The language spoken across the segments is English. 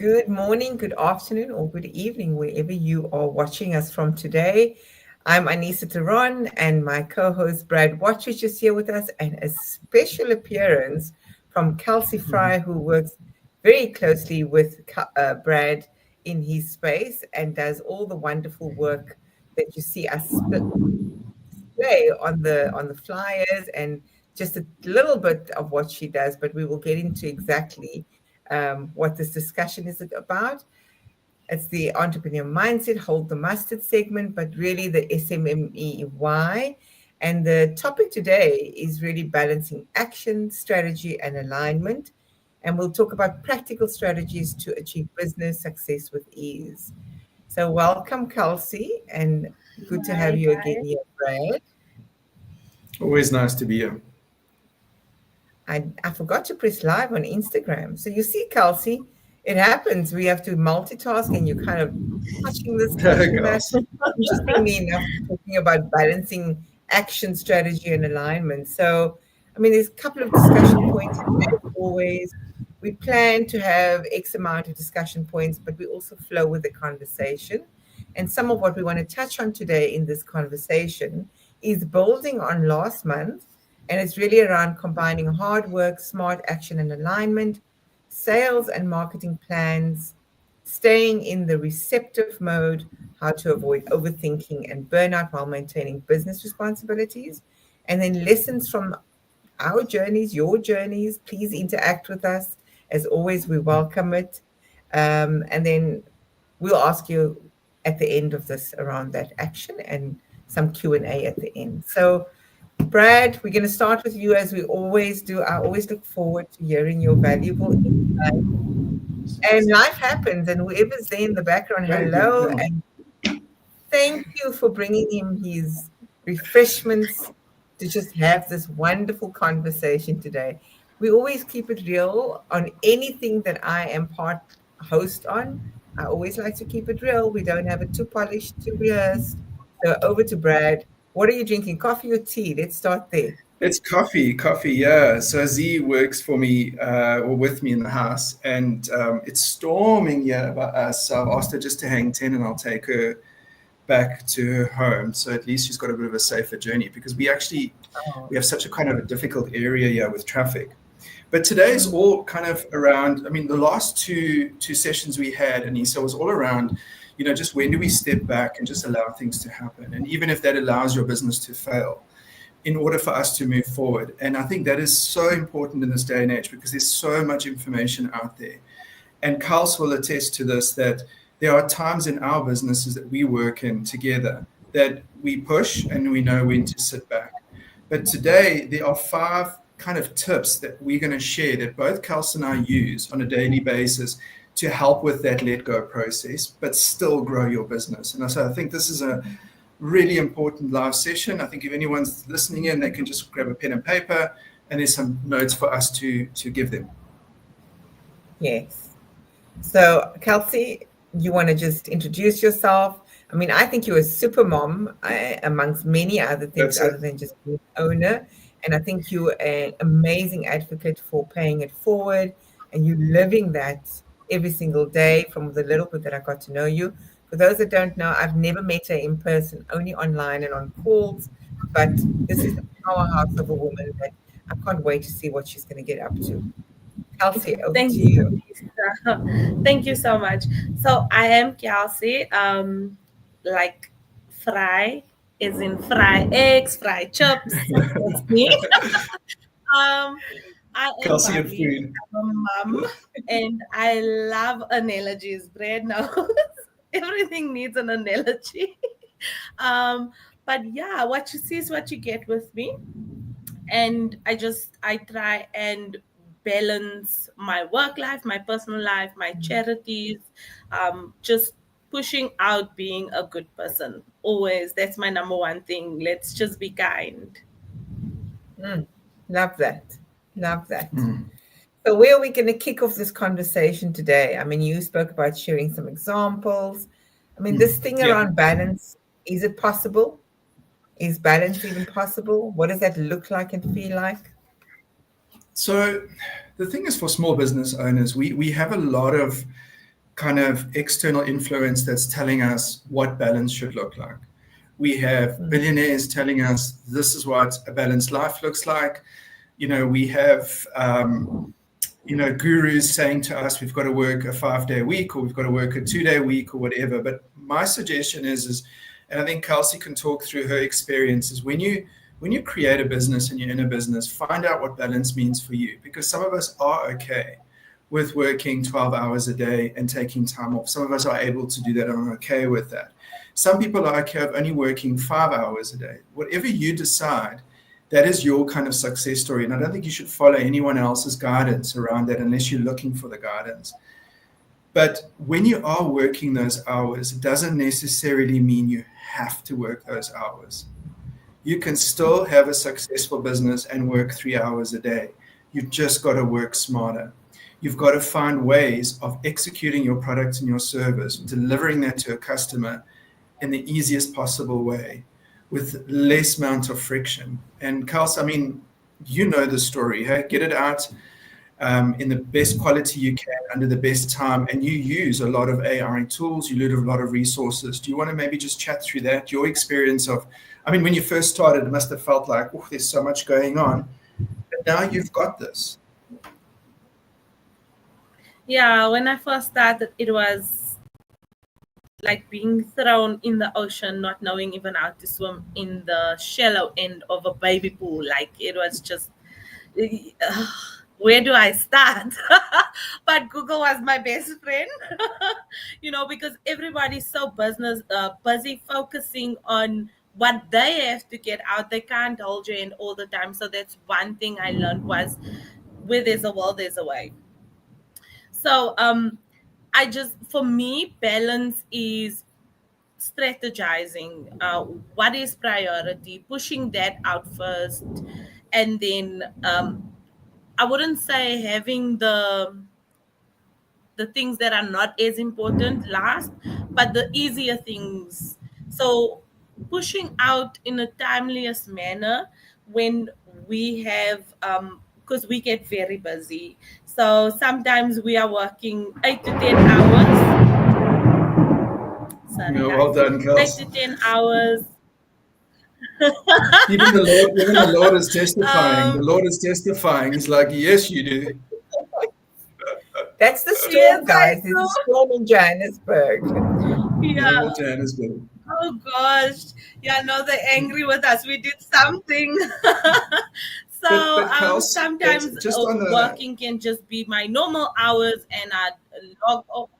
Good morning, good afternoon, or good evening, wherever you are watching us from today. I'm Anissa Theron, and my co-host Brad Watridge is here with us, and a special appearance from Calsey Fry, who works very closely with Brad in his space and does all the wonderful work that you see us display on the flyers, and just a little bit of what she does, but we will get into exactly what this discussion is about. It's the entrepreneur mindset, hold the mustard segment, but really the SMME why. And the topic today is really balancing action, strategy, and alignment. And we'll talk about practical strategies to achieve business success with ease. So welcome, Kelsey, and good to have Hi you again guys. here, Brad. Always nice to be here. I forgot to press live on Instagram. So you see, Kelsey, it happens. We have to multitask, and you're kind of touching this, touching that. Girls. Interestingly enough, talking about balancing action, strategy, and alignment. So, I mean, there's a couple of discussion points as always. We plan to have X amount of discussion points, but we also flow with the conversation. And some of what we want to touch on today in this conversation is building on last month. And it's really around combining hard work, smart action, and alignment, sales and marketing plans, staying in the receptive mode, how to avoid overthinking and burnout while maintaining business responsibilities, and then lessons from our journeys, your journeys. Please interact with us. As always, we welcome it. And then we'll ask you at the end of this around that action and some Q&A at the end. So, Brad, we're going to start with you as we always do. I always look forward to hearing your valuable insight. And life happens, and whoever's there in the background, Thank you. hello, and thank you for bringing him his refreshments to just have this wonderful conversation today. We always keep it real on anything that I am part host on. I always like to keep it real. We don't have it too polished, too rehearsed. So over to Brad. What are you drinking? Coffee or tea? Let's start there. It's coffee, yeah. So Z works for me or with me in the house, and it's storming here by us. So I've asked her just to hang 10 and I'll take her back to her home. So at least she's got a bit of a safer journey because we have such a kind of a difficult area here with traffic. But today is all kind of around, the last two sessions we had, Anissa, was all around, just when do we step back and just allow things to happen? And even if that allows your business to fail, in order for us to move forward. And I think that is so important in this day and age because there's so much information out there. And Carls will attest to this, that there are times in our businesses that we work in together that we push and we know when to sit back. But today, there are 5 kind of tips that we're going to share that both Kels and I use on a daily basis to help with that let go process, but still grow your business. And so I think this is a really important live session. I think if anyone's listening in, they can just grab a pen and paper, and there's some notes for us to give them. Yes. So, Kelsey, you want to just introduce yourself? I think you're a super mom, amongst many other things other than just being an owner. And I think you're an amazing advocate for paying it forward, and you living that every single day from the little bit that I got to know you. For those that don't know, I've never met her in person, only online and on calls. But this is a powerhouse of a woman that I can't wait to see what she's going to get up to. Kelsey, over Thank to you. you. Thank you so much. So I am Calsey. Like fry is in fry eggs, fry chips. That's me. um, I am Kelsey and Bobby. food. I'm a mom, and I love analogies. Brad knows everything needs an analogy. But yeah, what you see is what you get with me. And I try and balance my work life, my personal life, my charities, just pushing out being a good person. Always, that's my number one thing. Let's just be kind. Love that. Love that. So where are we going to kick off this conversation today? You spoke about sharing some examples. This thing around balance, is it possible? Is balance even possible? What does that look like and feel like? So the thing is, for small business owners, we have a lot of kind of external influence that's telling us what balance should look like. We have billionaires telling us this is what a balanced life looks like. We have gurus saying to us we've got to work a 5-day week, or we've got to work a 2-day week, or whatever. But my suggestion is, and I think Calsey can talk through her experiences, when you create a business and you're in a business, find out what balance means for you, because some of us are okay with working 12 hours a day and taking time off. Some of us are able to do that and are okay with that. Some people are okay with only working 5 hours a day. Whatever you decide, that is your kind of success story. And I don't think you should follow anyone else's guidance around that unless you're looking for the guidance. But when you are working those hours, it doesn't necessarily mean you have to work those hours. You can still have a successful business and work 3 hours a day. You've just got to work smarter. You've got to find ways of executing your product and your service, delivering that to a customer in the easiest possible way with less amount of friction. And Calsey, I mean, you know the story, hey? Get it out in the best quality you can under the best time, and you use a lot of AI tools, you use a lot of resources. Do you want to maybe just chat through that, your experience of, I mean, when you first started, it must have felt like, oh, there's so much going on, but now you've got this. Yeah, when I first started, it was like being thrown in the ocean, not knowing even how to swim in the shallow end of a baby pool. Like, it was just, where do I start? But Google was my best friend, because everybody's so busy focusing on what they have to get out. They can't hold you in all the time. So that's one thing I learned was, where there's a will, there's a way. So for me, balance is strategizing. What is priority? Pushing that out first, and then I wouldn't say having the things that are not as important last, but the easier things. So pushing out in a timeliest manner when we have, because we get very busy. So sometimes we are working 8 to 10 hours. Sorry, No, well done, Calsey. 8 to 10 hours. Even the Lord is testifying. The Lord is testifying. He's like, yes, you do. That's the storm, Yes, guys. It's a storm in Johannesburg. Yeah. Johannesburg. Oh gosh. Yeah, no, they're angry with us. We did something. So But Calsey, sometimes just on the, working can just be my normal hours, and I log off.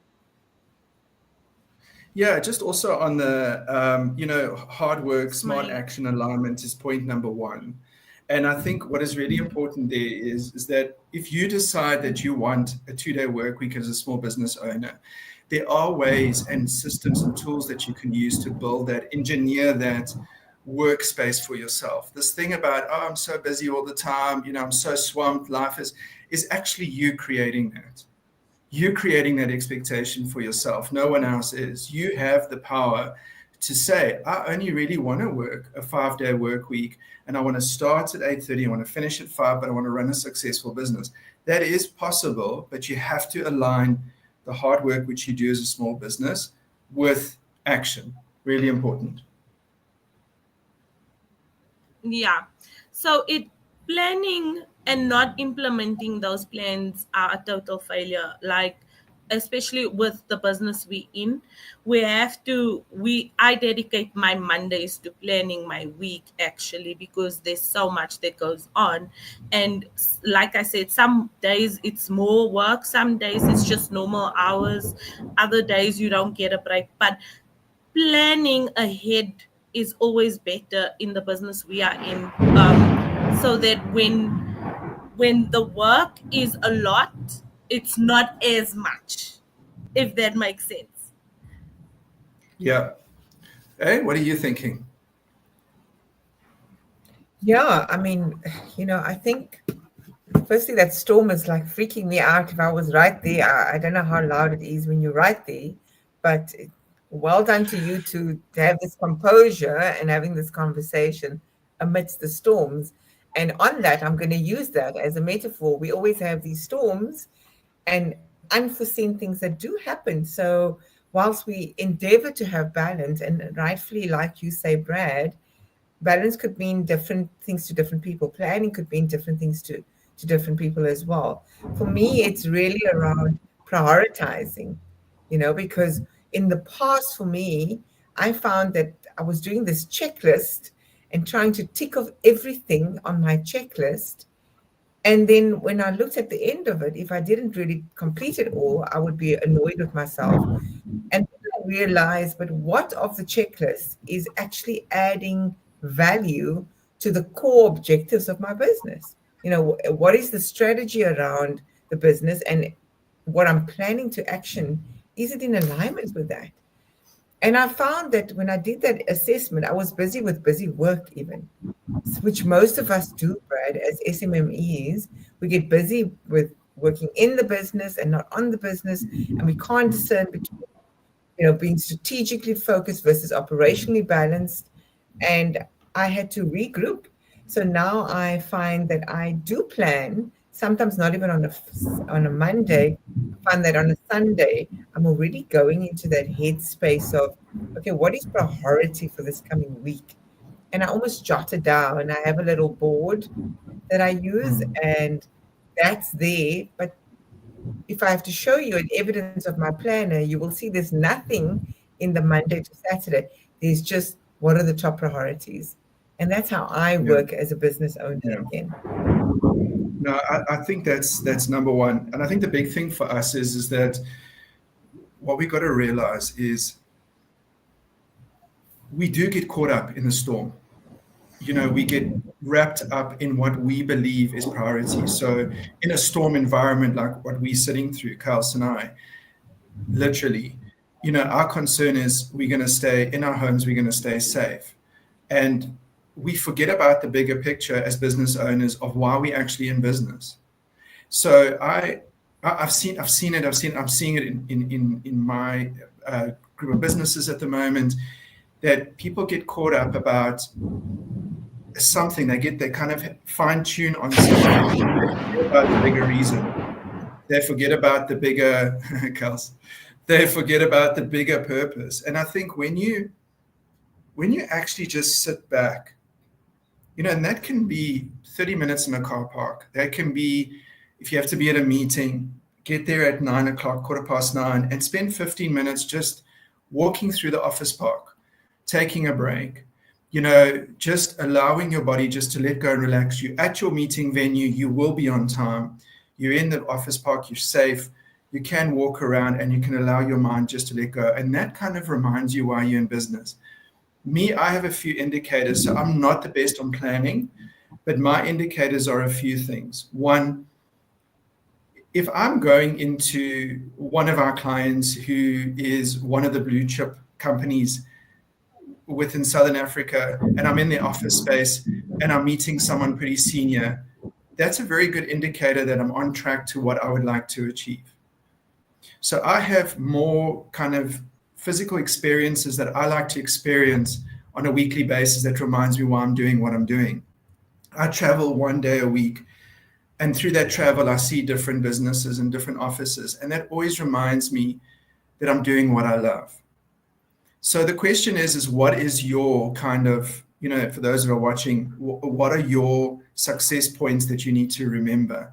yeah, just also on the, hard work, smart action alignment is point number one. And I think what is really important there is that if you decide that you want a 2-day work week as a small business owner, there are ways and systems and tools that you can use to build that, engineer that workspace for yourself. This thing about, oh, I'm so busy all the time, I'm so swamped, life is actually you creating that. You're creating that expectation for yourself. No one else is. You have the power to say, I only really want to work a 5-day work week, and I want to start at 8:30, I want to finish at 5, but I want to run a successful business. That is possible, but you have to align the hard work which you do as a small business with action. Really important. Yeah. So planning and not implementing those plans are a total failure. Like, especially with the business we in, I dedicate my Mondays to planning my week, actually, because there's so much that goes on. And like I said, some days it's more work, some days it's just normal hours, other days you don't get a break. But planning ahead is always better in the business we are in, so that when the work is a lot, it's not as much, if that makes sense. Yeah. Hey, what are you thinking? Yeah, I mean, I think firstly that storm is like freaking me out. If I was right there, I don't know how loud it is when you're right there, but well done to you to have this composure and having this conversation amidst the storms. And on that, I'm going to use that as a metaphor. We always have these storms, and unforeseen things that do happen. So whilst we endeavor to have balance, and rightfully, like you say, Brad, balance could mean different things to different people. Planning could mean different things to different people as well. For me, it's really around prioritizing, because in the past for me, I found that I was doing this checklist and trying to tick off everything on my checklist. And then when I looked at the end of it, if I didn't really complete it all, I would be annoyed with myself. And then I realized, but what of the checklist is actually adding value to the core objectives of my business? What is the strategy around the business, and what I'm planning to action, is it in alignment with that? And I found that when I did that assessment, I was busy with busy work even, which most of us do, Brad, as SMMEs. We get busy with working in the business and not on the business, and we can't discern between, being strategically focused versus operationally balanced. And I had to regroup. So now I find that I do plan, sometimes not even on a Monday. I find that on a Sunday, I'm already going into that headspace of, okay, what is priority for this coming week? And I almost jot it down. I have a little board that I use, and that's there. But if I have to show you an evidence of my planner, you will see there's nothing in the Monday to Saturday. There's just what are the top priorities. And that's how I work as a business owner again. No, I think that's number one. And I think the big thing for us is that what we got to realize is we do get caught up in the storm. We get wrapped up in what we believe is priority. So in a storm environment like what we're sitting through, Calsey and I, literally, our concern is we're going to stay in our homes, we're going to stay safe. And we forget about the bigger picture as business owners of why we're actually in business. So I'm seeing it in my group of businesses at the moment, that people get caught up about something. They kind of fine tune on something about the bigger reason. They forget about the bigger they forget about the bigger purpose. And I think when you actually just sit back, and that can be 30 minutes in a car park. That can be, if you have to be at a meeting, get there at 9 o'clock, 9:15, and spend 15 minutes just walking through the office park, taking a break, just allowing your body just to let go and relax. You at your meeting venue, you will be on time. You're in the office park, you're safe. You can walk around and you can allow your mind just to let go. And that kind of reminds you why you're in business. Me, I have a few indicators. So I'm not the best on planning, but my indicators are a few things. One, if I'm going into one of our clients who is one of the blue chip companies within Southern Africa, and I'm in the office space and I'm meeting someone pretty senior, that's a very good indicator that I'm on track to what I would like to achieve. So I have more kind of physical experiences that I like to experience on a weekly basis that reminds me why I'm doing what I'm doing. I travel 1 day a week, and through that travel, I see different businesses and different offices, and that always reminds me that I'm doing what I love. So the question is what is your kind of, for those that are watching, what are your success points that you need to remember?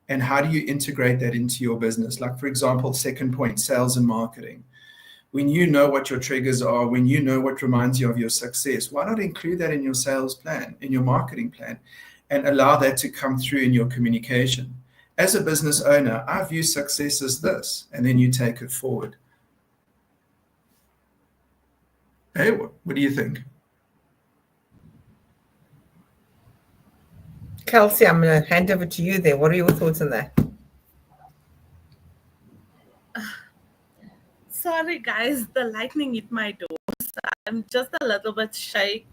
And how do you integrate that into your business? Like, for example, second point, sales and marketing. When you know what your triggers are, when you know what reminds you of your success, why not include that in your sales plan, in your marketing plan, and allow that to come through in your communication? As a business owner, I view success as this, and then you take it forward. Hey, what do you think? Calsey, I'm going to hand over to you there. What are your thoughts on that? Sorry, guys, the lightning hit my door. So I'm just a little bit shy.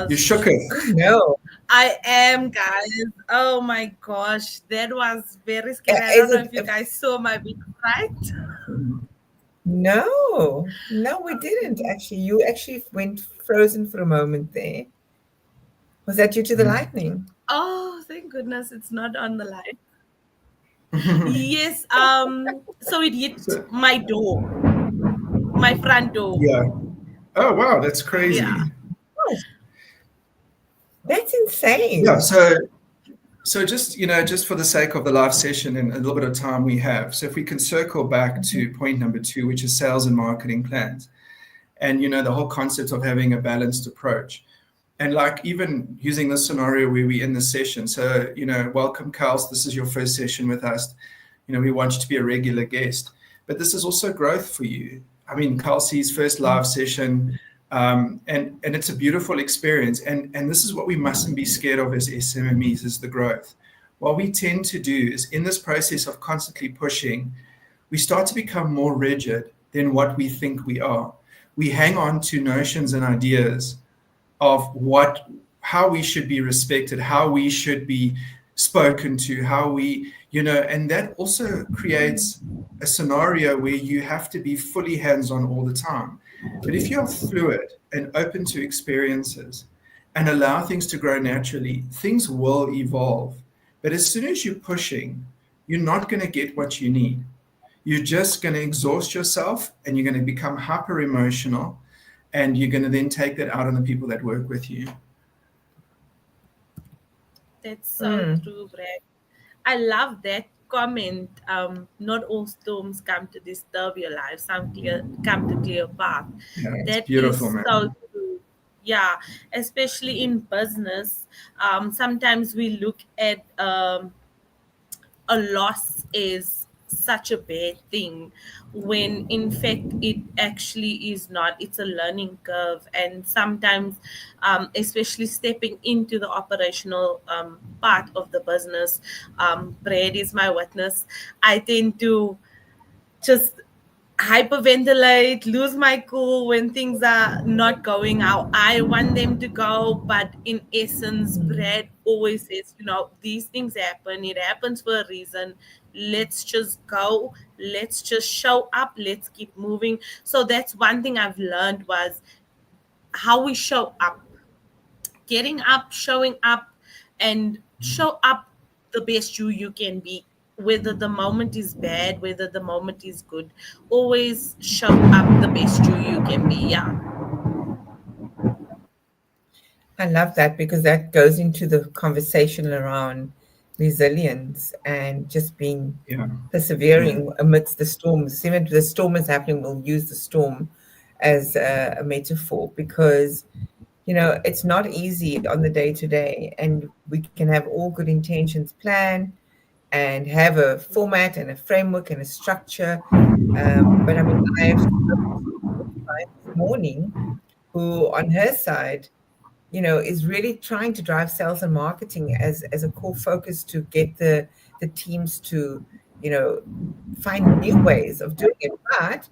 You shook it. No. I am, guys. Oh my gosh, that was very scary. I don't know if you guys saw my big fright. No, we didn't actually. You actually went frozen for a moment there. Was that due to the lightning? Oh, thank goodness it's not on the light. Yes. So it hit So, my door, my front door. yeah. Oh, wow, that's Yeah. crazy. Oh, that's Yeah. insane. So just, just for the sake of the live session and a little bit of time we have, so if we can circle back to point number 2, which is sales and marketing plans, and the whole concept of having a balanced approach, and like even using this scenario where we're in the session. So welcome, Kals. This is your first session with us. We want you to be a regular guest, but this is also growth for you. I mean, Calsey's first live session. And it's a beautiful experience. And this is what we mustn't be scared of as SMMEs, is the growth. What we tend to do is, in this process of constantly pushing, we start to become more rigid than what we think we are. We hang on to notions and ideas of how we should be respected, how we should be spoken to, how we, and that also creates a scenario where you have to be fully hands-on all the time. But if you're fluid and open to experiences and allow things to grow naturally, things will evolve. But as soon as you're pushing, you're not going to get what you need. You're just going to exhaust yourself, and you're going to become hyper emotional, and you're going to then take that out on the people that work with you. That's so true, Brad. I love that comment. Not all storms come to disturb your life. Some come to clear path. Yeah, it's That beautiful, is so man. true. Yeah, especially in business. Sometimes we look at a loss is such a bad thing, when in fact it actually is not. It's a learning curve. And sometimes, especially stepping into the operational part of the business, Brad is my witness, I tend to just hyperventilate, lose my cool when things are not going how I want them to go. But in essence, Brad always says, these things happen. It happens for a reason. Let's just go. Let's just show up. Let's keep moving. So that's one thing I've learned, was how we show up, getting up, showing up, and show up the best you can be. Whether the moment is bad, whether the moment is good, always show up the best you can be. Yeah. I love that, because that goes into the conversation around resilience and just being Yeah. persevering amidst the storms. Even if the storm is happening, we'll use the storm as a metaphor, because it's not easy on the day to day, and we can have all good intentions planned and have a format and a framework and a structure. But I mean, I have spoken to a client this morning who, on her side, is really trying to drive sales and marketing as a core focus to get the teams to, find new ways of doing it, but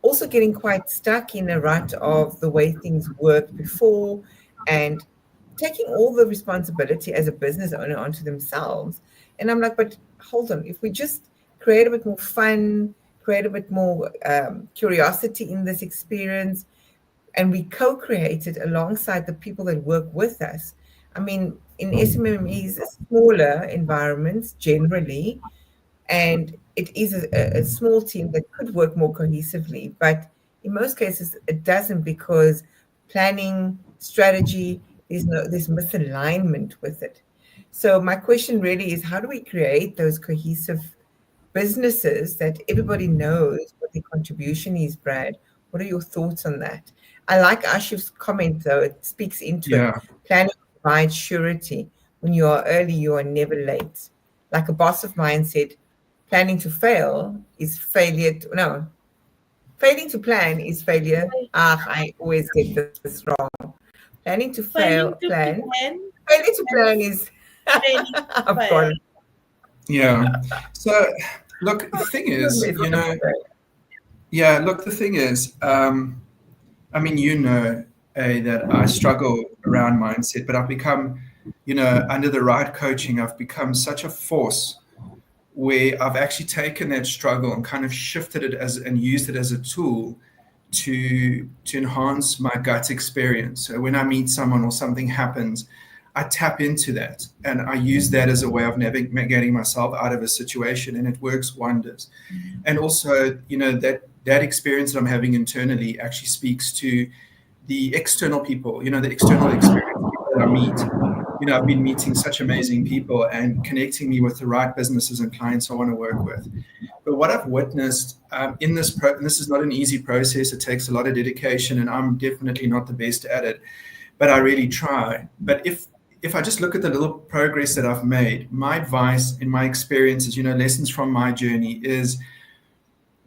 also getting quite stuck in a rut of the way things worked before, and taking all the responsibility as a business owner onto themselves. And I'm like, but hold on, if we just create a bit more fun, create a bit more curiosity in this experience, and we co-create it alongside the people that work with us. I mean, in SMMEs, smaller environments generally, and it is a small team that could work more cohesively, but in most cases it doesn't, because planning, strategy, there's misalignment with it. So my question really is, how do we create those cohesive businesses that everybody knows what their contribution is, Brad? What are your thoughts on that? I like Ashif's comment, though. It speaks into it. Yeah. Planning provides surety. When you are early, you are never late. Like a boss of mine said, planning to fail is failure. No, failing to plan is failure. Ah, I always get this wrong. Planning to Failing to plan. plan Failing to plan and is. failing to I've got fail. it. Yeah. So, look, the thing is, look, the thing is, I mean, that I struggle around mindset, but I've become, under the right coaching, I've become such a force where I've actually taken that struggle and kind of shifted it and used it as a tool to enhance my gut experience. So when I meet someone or something happens, I tap into that and I use that as a way of navigating myself out of a situation, and it works wonders. And also, that experience that I'm having internally actually speaks to the external people, the external experience that I meet. I've been meeting such amazing people and connecting me with the right businesses and clients I want to work with. But what I've witnessed in this, this is not an easy process. It takes a lot of dedication, and I'm definitely not the best at it, but I really try. But if I just look at the little progress that I've made, my advice in my experiences, lessons from my journey is,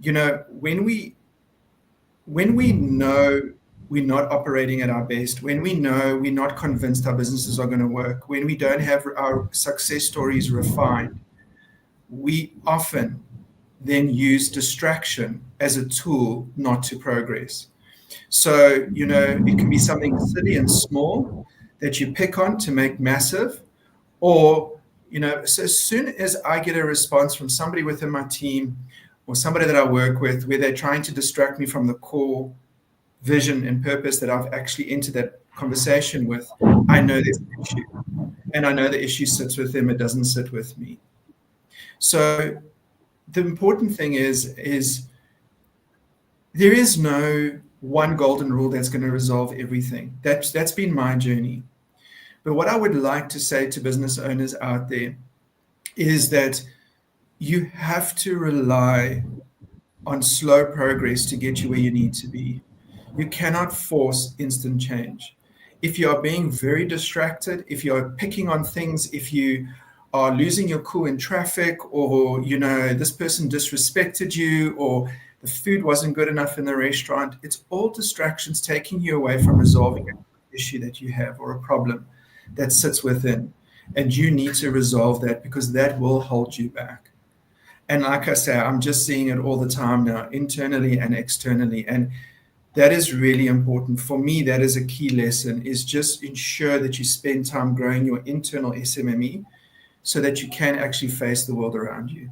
when we know we're not operating at our best, when we know we're not convinced our businesses are going to work, when we don't have our success stories refined, we often then use distraction as a tool not to progress. So, it can be something silly and small that you pick on to make massive, or, so as soon as I get a response from somebody within my team or somebody that I work with where they're trying to distract me from the core vision and purpose that I've actually entered that conversation with, I know there's an issue, and I know the issue sits with them. It doesn't sit with me. So the important thing is there is no one golden rule that's going to resolve everything. That's been my journey. But what I would like to say to business owners out there is that you have to rely on slow progress to get you where you need to be. You cannot force instant change. If you are being very distracted, if you're picking on things, if you are losing your cool in traffic, or, this person disrespected you, or the food wasn't good enough in the restaurant, it's all distractions taking you away from resolving an issue that you have or a problem that sits within. And you need to resolve that, because that will hold you back. And like I say, I'm just seeing it all the time now, internally and externally. And that is really important. For me, that is a key lesson, is just ensure that you spend time growing your internal SMME so that you can actually face the world around you.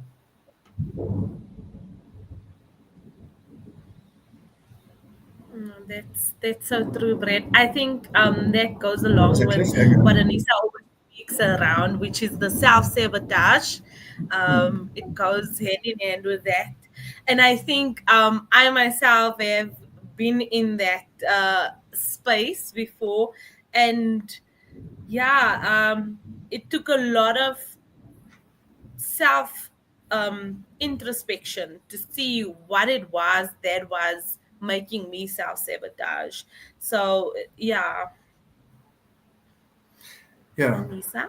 That's so true, Brett. I think that goes along with what Anissa always speaks around, which is the self-sabotage. It goes hand in hand with that. And I think I myself have been in that space before. And it took a lot of self introspection to see what it was that was making me self-sabotage. So Anissa?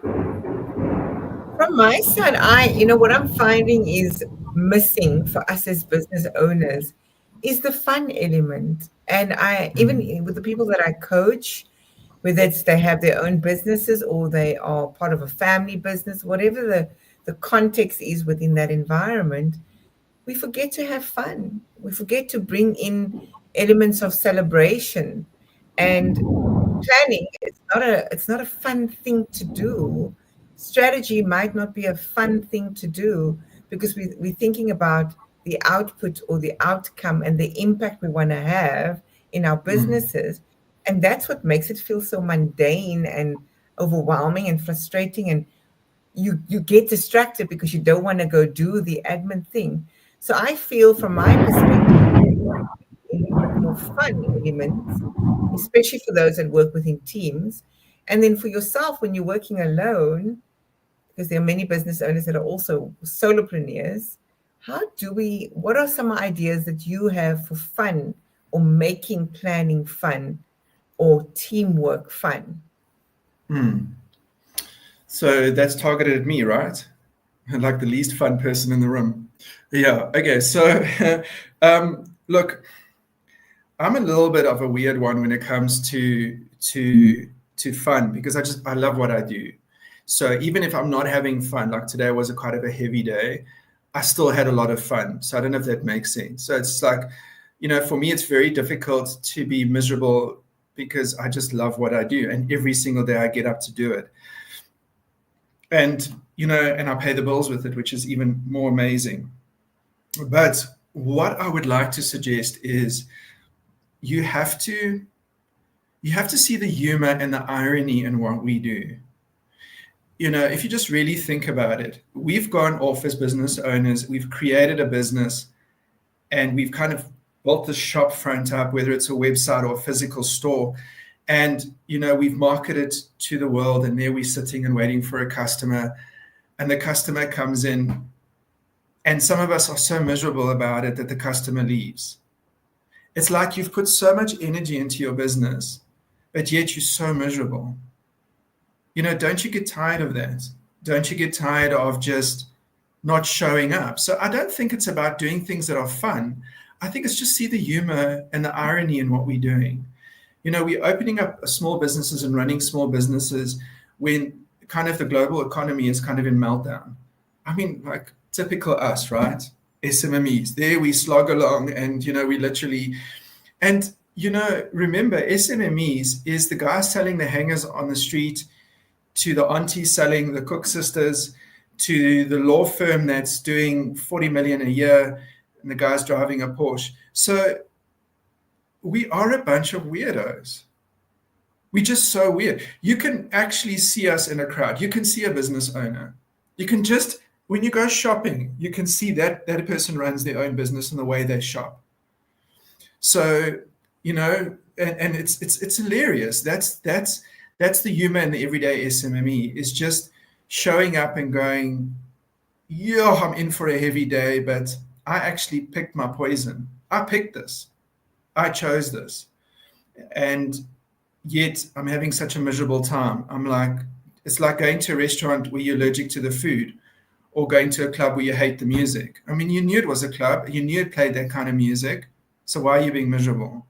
From my side, what I'm finding is missing for us as business owners is the fun element. And even with the people that I coach, whether it's they have their own businesses or they are part of a family business, whatever the context is within that environment, we forget to have fun. We forget to bring in elements of celebration and planning. It's not a fun thing to do. Strategy might not be a fun thing to do because we're thinking about the output or the outcome and the impact we want to have in our businesses. And that's what makes it feel so mundane and overwhelming and frustrating. And you get distracted because you don't want to go do the admin thing. So I feel from my perspective, a little bit more fun elements, especially for those that work within teams. And then for yourself, when you're working alone, because there are many business owners that are also solopreneurs, what are some ideas that you have for fun or making planning fun or teamwork fun? So that's targeted at me, right? Like the least fun person in the room. Yeah. Okay. So, look, I'm a little bit of a weird one when it comes to fun, because I love what I do. So even if I'm not having fun, like today was quite a heavy day, I still had a lot of fun. So I don't know if that makes sense. So it's like, for me, it's very difficult to be miserable because I just love what I do. And every single day I get up to do it. And, and I pay the bills with it, which is even more amazing. But what I would like to suggest is you have to see the humor and the irony in what we do. if you just really think about it, we've gone off as business owners, we've created a business, and we've kind of built the shop front up, whether it's a website or a physical store. And, we've marketed to the world, and there we're sitting and waiting for a customer, and the customer comes in, and some of us are so miserable about it that the customer leaves. It's like you've put so much energy into your business, but yet you're so miserable. Don't you get tired of that? Don't you get tired of just not showing up? So I don't think it's about doing things that are fun. I think it's just see the humor and the irony in what we're doing. We're opening up small businesses and running small businesses when kind of the global economy is kind of in meltdown. I mean, like typical us, right? SMMEs. There we slog along, and we literally, and remember, SMMEs is the guy selling the hangers on the street, to the auntie selling the cook sisters, to the law firm that's doing 40 million a year, and the guy's driving a Porsche. So we are a bunch of weirdos. We're just so weird. You can actually see us in a crowd. You can see a business owner. You can just, when you go shopping, you can see that a person runs their own business in the way they shop. So, and it's hilarious. That's the humor in the everyday SMME, is just showing up and going, yo, I'm in for a heavy day, but I actually picked my poison. I picked this. I chose this. And yet I'm having such a miserable time. It's like going to a restaurant where you're allergic to the food, or going to a club where you hate the music. I mean, you knew it was a club. You knew it played that kind of music. So why are you being miserable?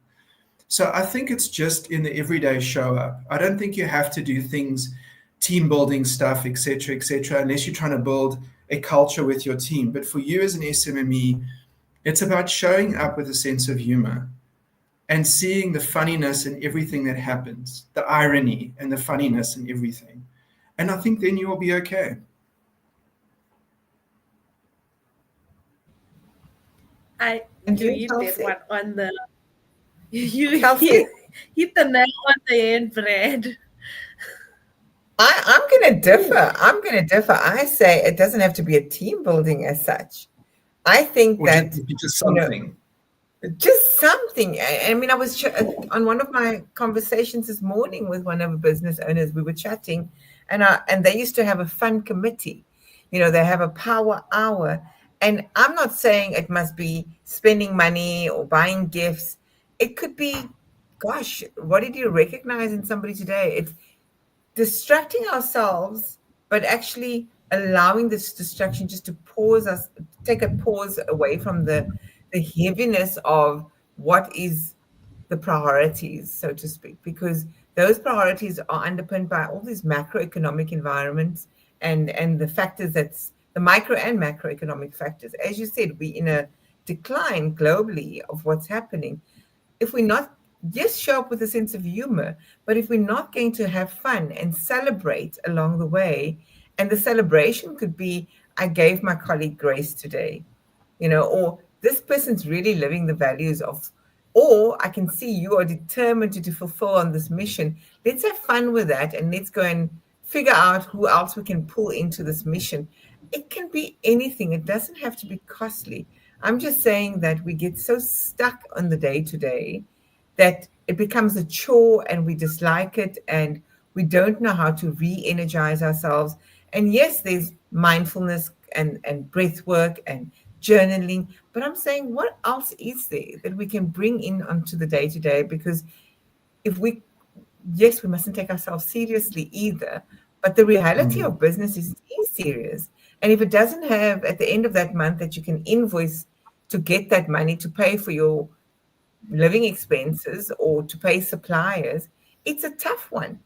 So I think it's just in the everyday show up. I don't think you have to do things, team building stuff, et cetera, unless you're trying to build a culture with your team. But for you as an SMME, it's about showing up with a sense of humor and seeing the funniness in everything that happens, the irony and the funniness in everything. And I think then you will be okay. You hit that one on the, you Calsey? hit the nail on the head, Brad. I'm going to differ. I say it doesn't have to be a team building as such. I think that just something. Just something. I mean, I was on one of my conversations this morning with one of the business owners. We were chatting, and they used to have a fun committee. They have a power hour, and I'm not saying it must be spending money or buying gifts. It could be, gosh, what did you recognize in somebody today? It's distracting ourselves, but actually allowing this distraction just to take a pause away from the heaviness of what is the priorities, so to speak, because those priorities are underpinned by all these macroeconomic environments and the factors, that's the micro and macroeconomic factors. As you said, we're in a decline globally of what's happening. If we're not, yes, show up with a sense of humor, but if we're not going to have fun and celebrate along the way, and the celebration could be, I gave my colleague grace today, or this person's really living the values of, or I can see you are determined to fulfill on this mission. Let's have fun with that, and let's go and figure out who else we can pull into this mission. It can be anything. It doesn't have to be costly. I'm just saying that we get so stuck on the day-to-day that it becomes a chore, and we dislike it, and we don't know how to re-energize ourselves. And yes, there's mindfulness and breath work and journaling, but I'm saying, what else is there that we can bring in onto the day-to-day? Because yes, we mustn't take ourselves seriously either, but the reality of business is serious. And if it doesn't have at the end of that month that you can invoice to get that money to pay for your living expenses or to pay suppliers, it's a tough one.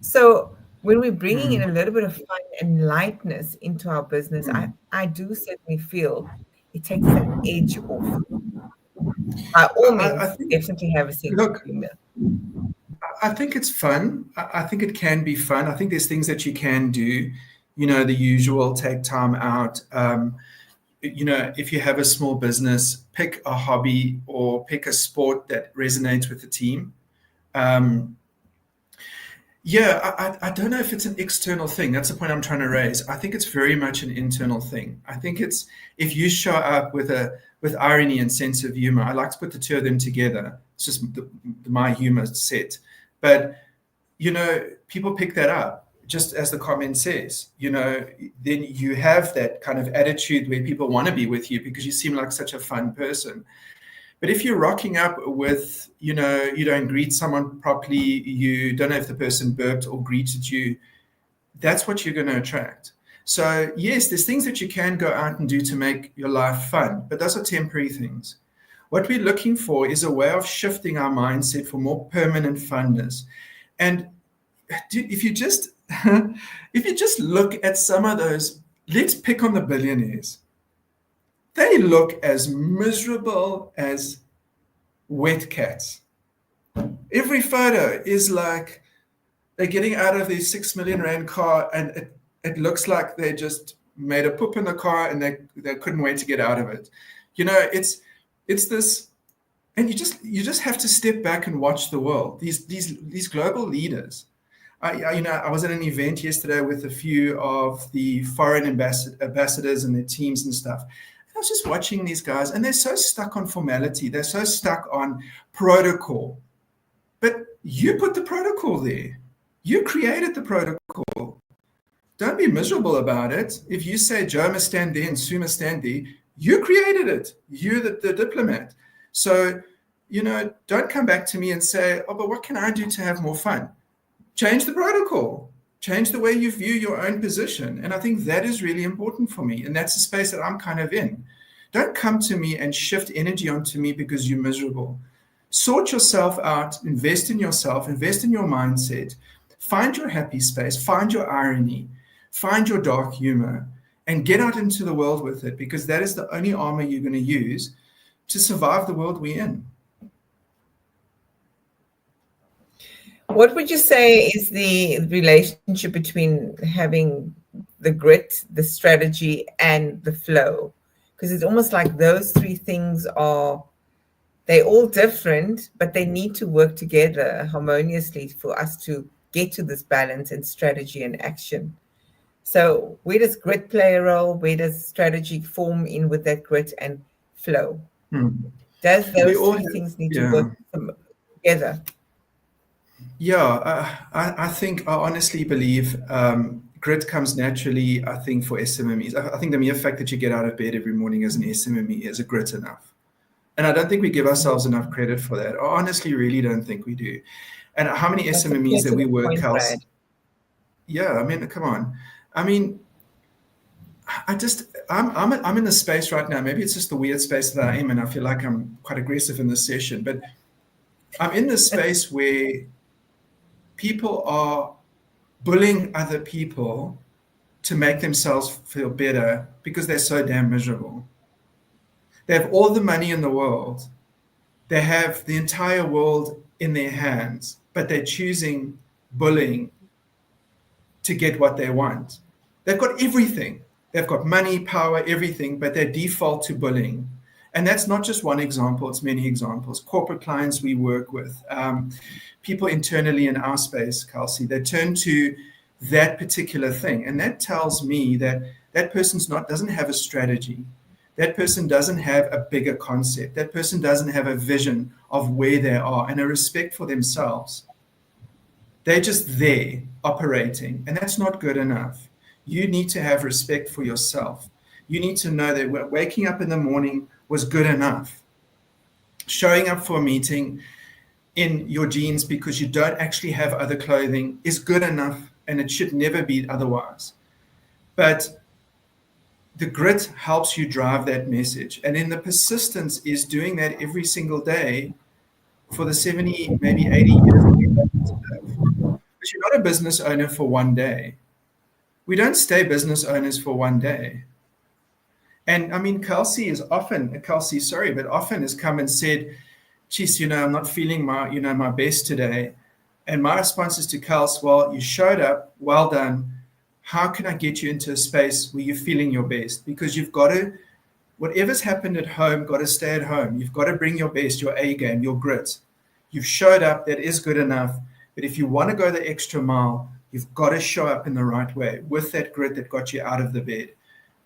So when we're bringing in a little bit of fun and lightness into our business, I do certainly feel it takes that edge off. By all means, definitely have a sense of humor. I think it's fun. I think it can be fun. I think there's things that you can do, the usual, take time out. If you have a small business, pick a hobby or pick a sport that resonates with the team. Yeah, I don't know if it's an external thing. That's the point I'm trying to raise. I think it's very much an internal thing. I think it's if you show up with irony and sense of humor. I like to put the two of them together. It's just my humor set, but people pick that up. Just as the comment says, then you have that kind of attitude where people want to be with you because you seem like such a fun person. But if you're rocking up with, you don't greet someone properly, you don't know if the person burped or greeted you, that's what you're going to attract. So yes, there's things that you can go out and do to make your life fun, but those are temporary things. What we're looking for is a way of shifting our mindset for more permanent funness. And if you just look at some of those, let's pick on the billionaires. They look as miserable as wet cats. Every photo is like they're getting out of their 6 million rand car, and it looks like they just made a poop in the car and they couldn't wait to get out of it. It's this, and you just have to step back and watch the world. These global leaders. I was at an event yesterday with a few of the foreign ambassadors and their teams and stuff. I was just watching these guys, and they're so stuck on formality. They're so stuck on protocol. But you put the protocol there. You created the protocol. Don't be miserable about it. If you say Joe must stand there and Sue must stand there, you created it. You're the diplomat. So, don't come back to me and say, oh, but what can I do to have more fun? Change the protocol. Change the way you view your own position. And I think that is really important for me. And that's the space that I'm kind of in. Don't come to me and shift energy onto me because you're miserable. Sort yourself out, invest in yourself, invest in your mindset, find your happy space, find your irony, find your dark humor, and get out into the world with it, because that is the only armor you're going to use to survive the world we're in. What would you say is the relationship between having the grit, the strategy, and the flow? Because it's almost like those three things they're all different, but they need to work together harmoniously for us to get to this balance and strategy and action. So where does grit play a role? Where does strategy form in with that grit and flow? Does those three things need to work together? Yeah, I honestly believe grit comes naturally, I think, for SMMEs. I think the mere fact that you get out of bed every morning as an SMME is a grit enough. And I don't think we give ourselves enough credit for that. I honestly really don't think we do. And how many SMMEs that we work, Calsey? Yeah, I mean, come on. I mean, I'm in the space right now. Maybe it's just the weird space that I am, and I feel like I'm quite aggressive in this session. But I'm in this space where people are bullying other people to make themselves feel better because they're so damn miserable. They have all the money in the world. They have the entire world in their hands, but they're choosing bullying to get what they want. They've got everything. They've got money, power, everything, but they default to bullying. And that's not just one example, it's many examples. Corporate clients we work with, people internally in our space, Calsey, they turn to that particular thing. And that tells me that that person doesn't have a strategy. That person doesn't have a bigger concept. That person doesn't have a vision of where they are and a respect for themselves. They're just there operating, and that's not good enough. You need to have respect for yourself. You need to know that waking up in the morning was good enough. Showing up for a meeting in your jeans because you don't actually have other clothing is good enough, and it should never be otherwise. But the grit helps you drive that message. And then the persistence is doing that every single day for the 70, maybe 80 years that we live. But you're not a business owner for one day. We don't stay business owners for one day. And I mean, Calsey often has come and said, geez, I'm not feeling my best today. And my response is to Calsey, well, you showed up, well done. How can I get you into a space where you're feeling your best? Because you've got to, whatever's happened at home, got to stay at home. You've got to bring your best, your A game, your grit. You've showed up, that is good enough. But if you want to go the extra mile, you've got to show up in the right way with that grit that got you out of the bed.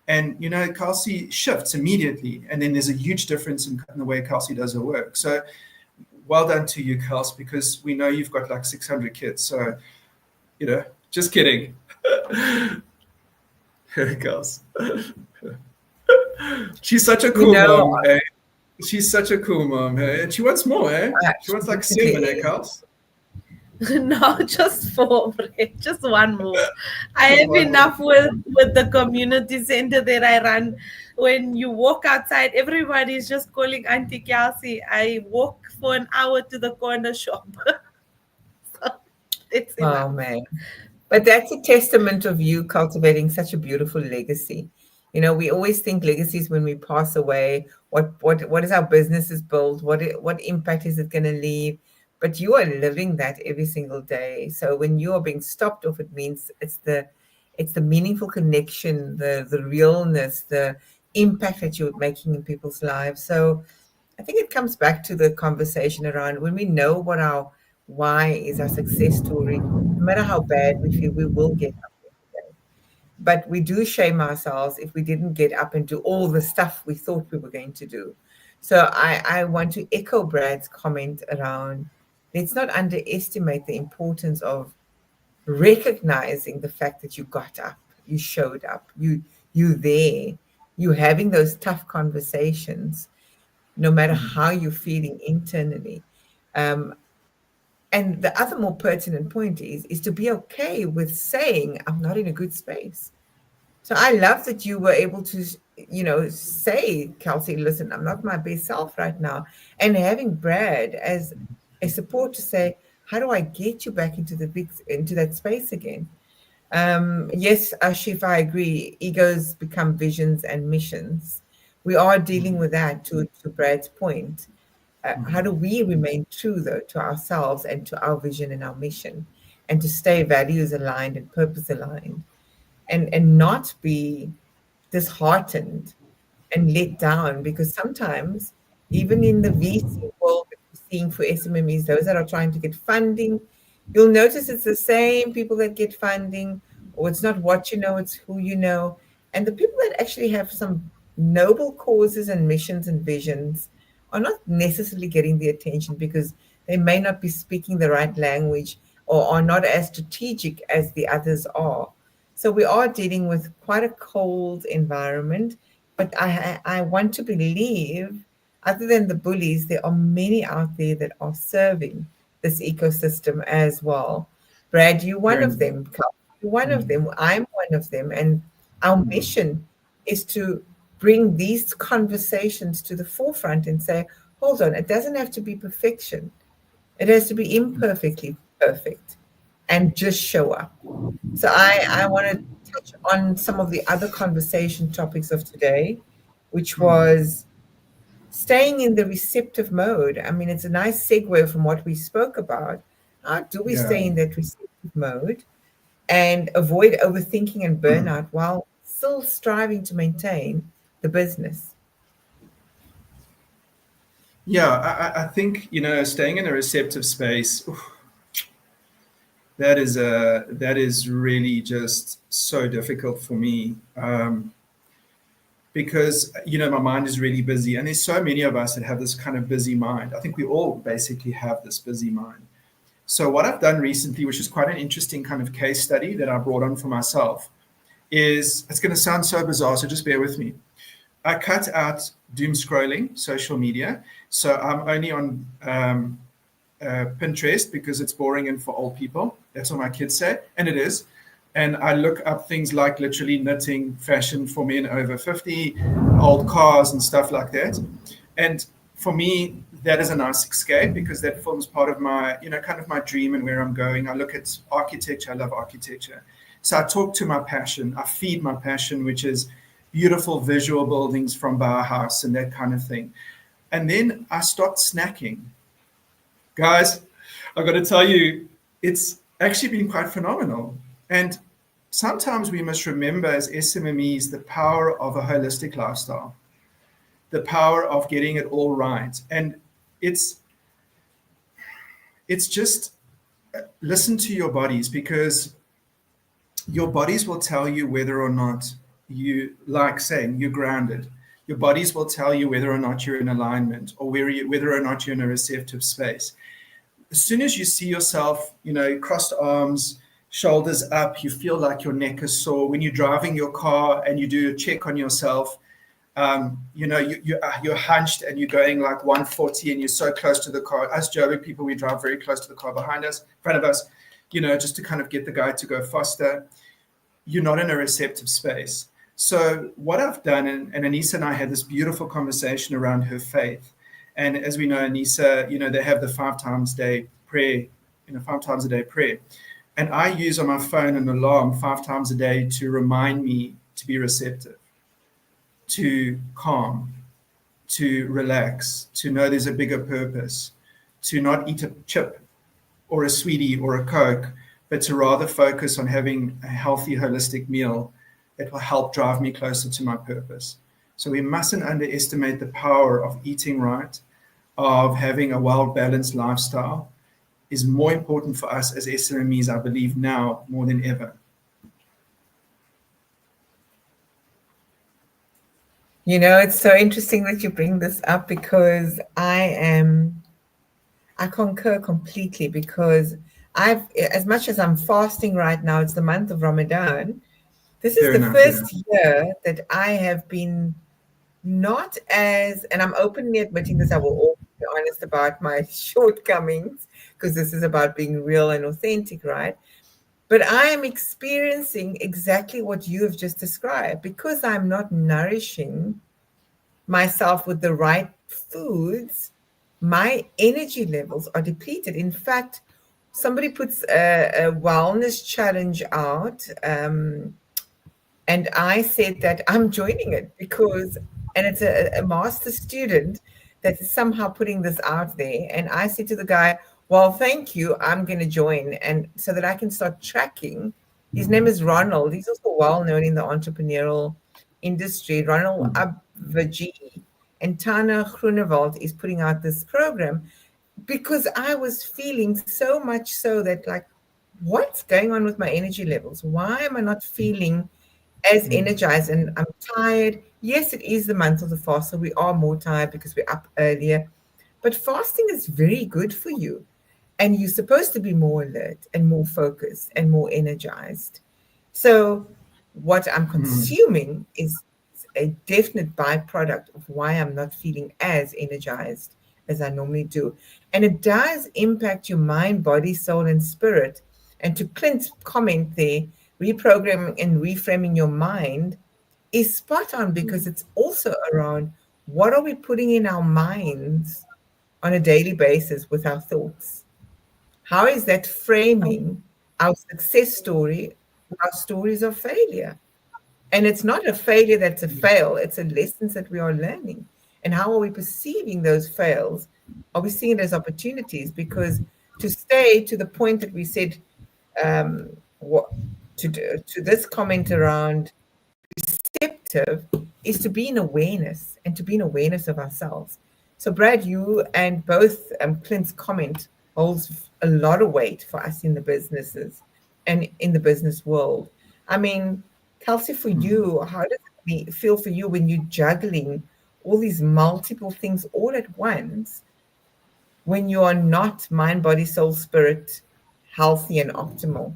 And, Calsey shifts immediately. And then there's a huge difference in the way Calsey does her work. So well done to you, Kels, because we know you've got like 600 kids. So, just kidding. Kels. She's such a cool mom, eh? She's such a cool mom, eh? And she wants more, eh? She wants like 7, eh, Kels? No, just 4, just one more. I have enough with the community center that I run. When you walk outside, everybody's just calling Auntie Calsey. I walk for an hour to the corner shop. So it's enough. Oh, man. But that's a testament of you cultivating such a beautiful legacy. We always think legacies when we pass away. What is our business is built? What impact is it going to leave? But you are living that every single day. So when you are being stopped off, it means it's the meaningful connection, the realness, the impact that you're making in people's lives. So I think it comes back to the conversation around when we know what our why is, our success story, no matter how bad we feel, we will get up every day. But we do shame ourselves if we didn't get up and do all the stuff we thought we were going to do. So I want to echo Brad's comment around, let's not underestimate the importance of recognizing the fact that you got up, you showed up, you there, you having those tough conversations, no matter how you're feeling internally. And the other more pertinent point is to be okay with saying, I'm not in a good space. So I love that you were able to, say, Calsey, listen, I'm not my best self right now. And having Brad as a support to say, how do I get you back into that space again? Yes, Ashif, I agree. Egos become visions and missions. We are dealing with that to Brad's point. How do we remain true, though, to ourselves and to our vision and our mission, and to stay values aligned and purpose aligned, and not be disheartened and let down? Because sometimes, even in the VC world that we're seeing for SMMEs, those that are trying to get funding, you'll notice it's the same people that get funding, or it's not what you know, it's who you know. And the people that actually have some noble causes and missions and visions are not necessarily getting the attention because they may not be speaking the right language or are not as strategic as the others are. So we are dealing with quite a cold environment, but I want to believe, other than the bullies, there are many out there that are serving this ecosystem as well. Brad, you're one of them. You're one of them. I'm one of them. And our mission is to bring these conversations to the forefront and say, hold on, it doesn't have to be perfection. It has to be imperfectly perfect, and just show up. So I want to touch on some of the other conversation topics of today, which was staying in the receptive mode. I mean, it's a nice segue from what we spoke about. How do we stay in that receptive mode and avoid overthinking and burnout while still striving to maintain the business? Yeah, I think, staying in a receptive space, that is really just so difficult for me. Because, my mind is really busy, and there's so many of us that have this kind of busy mind. I think we all basically have this busy mind. So what I've done recently, which is quite an interesting kind of case study that I brought on for myself, is, it's going to sound so bizarre, so just bear with me. I cut out doom scrolling, social media. So I'm only on Pinterest because it's boring and for old people. That's what my kids say, and it is. And I look up things like literally knitting, fashion for men over 50, old cars and stuff like that. And for me, that is a nice escape because that forms part of my, kind of my dream and where I'm going. I look at architecture. I love architecture. So I talk to my passion. I feed my passion, which is beautiful visual buildings from Bauhaus and that kind of thing. And then I start snacking. Guys, I've got to tell you, it's actually been quite phenomenal. And sometimes we must remember as SMMEs the power of a holistic lifestyle, the power of getting it all right. And it's just listen to your bodies, because your bodies will tell you whether or not you, like saying, you're grounded. Your bodies will tell you whether or not you're in alignment, or whether or not you're in a receptive space. As soon as you see yourself, crossed arms, shoulders up, you feel like your neck is sore. When you're driving your car and you do a check on yourself, you're hunched and you're going like 140 and you're so close to the car. Us Joburg people, we drive very close to the car behind us, in front of us, just to kind of get the guy to go faster. You're not in a receptive space. So what I've done, and Anissa and I had this beautiful conversation around her faith. And as we know, Anissa, they have the 5 times a day prayer, 5 times a day prayer. And I use on my phone an alarm 5 times a day to remind me to be receptive, to calm, to relax, to know there's a bigger purpose, to not eat a chip or a sweetie or a Coke, but to rather focus on having a healthy, holistic meal that will help drive me closer to my purpose. So we mustn't underestimate the power of eating right, of having a well-balanced lifestyle is more important for us as SMEs, I believe, now more than ever. It's so interesting that you bring this up, because I concur completely, because as much as I'm fasting right now, it's the month of Ramadan. This is the first year that I have been not as, and I'm openly admitting this, I will always be honest about my shortcomings, because this is about being real and authentic, right? But I am experiencing exactly what you have just described, because I'm not nourishing myself with the right foods. My energy levels are depleted. In fact, somebody puts a wellness challenge out, and I said that I'm joining it, because, and it's a master student that is somehow putting this out there. And I said to the guy, well, thank you, I'm going to join. And so that I can start tracking. His name is Ronald. He's also well known in the entrepreneurial industry. Ronald Abvaji and Tana Groenewald is putting out this program, because I was feeling so much so that, like, what's going on with my energy levels? Why am I not feeling as energized? And I'm tired. Yes, it is the month of the fast, so we are more tired because we're up earlier. But fasting is very good for you. And you're supposed to be more alert and more focused and more energized. So what I'm consuming is a definite byproduct of why I'm not feeling as energized as I normally do. And it does impact your mind, body, soul, and spirit. And to Clint's comment there, reprogramming and reframing your mind is spot on, because it's also around what are we putting in our minds on a daily basis with our thoughts? How is that framing our success story, our stories of failure? And it's not a failure that's a fail, it's a lessons that we are learning. And how are we perceiving those fails? Are we seeing it as opportunities? Because to stay to the point that we said, to this comment around receptive, is to be in awareness, and to be in awareness of ourselves. So Brad, you and both Clint's comment holds a lot of weight for us in the businesses and in the business world. I mean, Kelsey, for you, how does it feel for you when you're juggling all these multiple things all at once, when you are not mind, body, soul, spirit, healthy and optimal?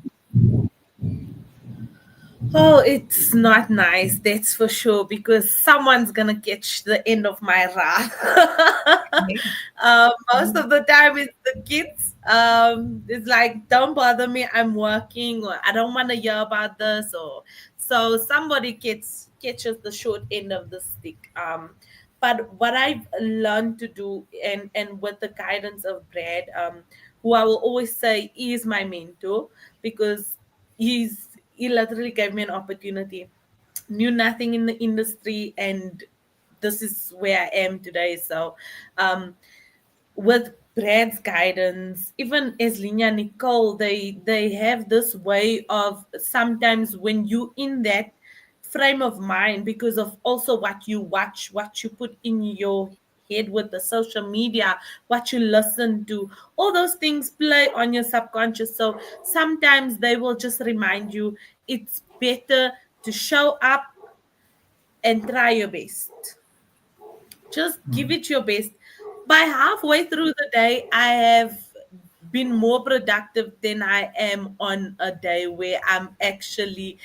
Oh, it's not nice, that's for sure, because someone's gonna catch the end of my wrath. Most of the time it's the kids. It's like, don't bother me, I'm working, or I don't want to hear about this, or so somebody catches the short end of the stick. But what I've learned to do, and with the guidance of Brad, who I will always say is my mentor, because he literally gave me an opportunity, knew nothing in the industry, and this is where I am today. So with Brad's guidance, even as Linya, Nicole, they have this way of, sometimes when you in that frame of mind, because of also what you watch, what you put in your head with the social media, what you listen to, all those things play on your subconscious. So sometimes they will just remind you it's better to show up and try your best. Just give it your best. By halfway through the day, I have been more productive than I am on a day where I'm actually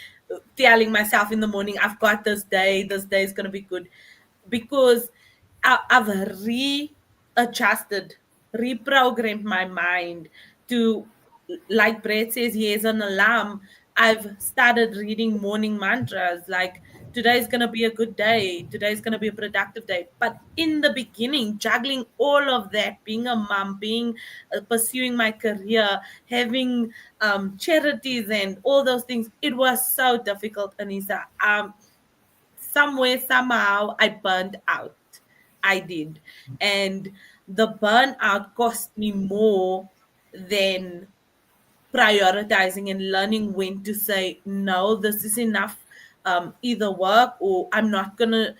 telling myself in the morning, I've got this day is going to be good. Because I've readjusted, reprogrammed my mind to, like Brett says, he has an alarm. I've started reading morning mantras like, today's going to be a good day, today's going to be a productive day. But in the beginning, juggling all of that, being a mom, being pursuing my career, having charities and all those things, it was so difficult, Anissa. Somewhere, somehow, I burned out. I did. And the burnout cost me more than prioritizing and learning when to say no, this is enough. Either work, or I'm not gonna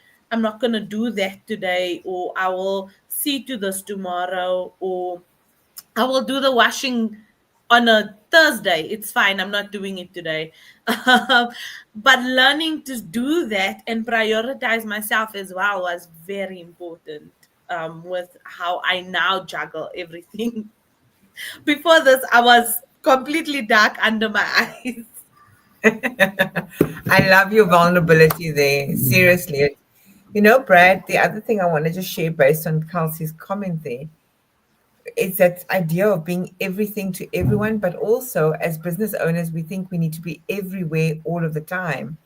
do that today, or I will see to this tomorrow, or I will do the washing on a Thursday. It's fine. I'm not doing it today. But learning to do that and prioritize myself as well was very important, with how I now juggle everything. Before this, I was completely dark under my eyes. I love your vulnerability there. Seriously. You know, Brad, the other thing I want to just share based on Kelsey's comment there is that idea of being everything to everyone, but also as business owners, we think we need to be everywhere all of the time.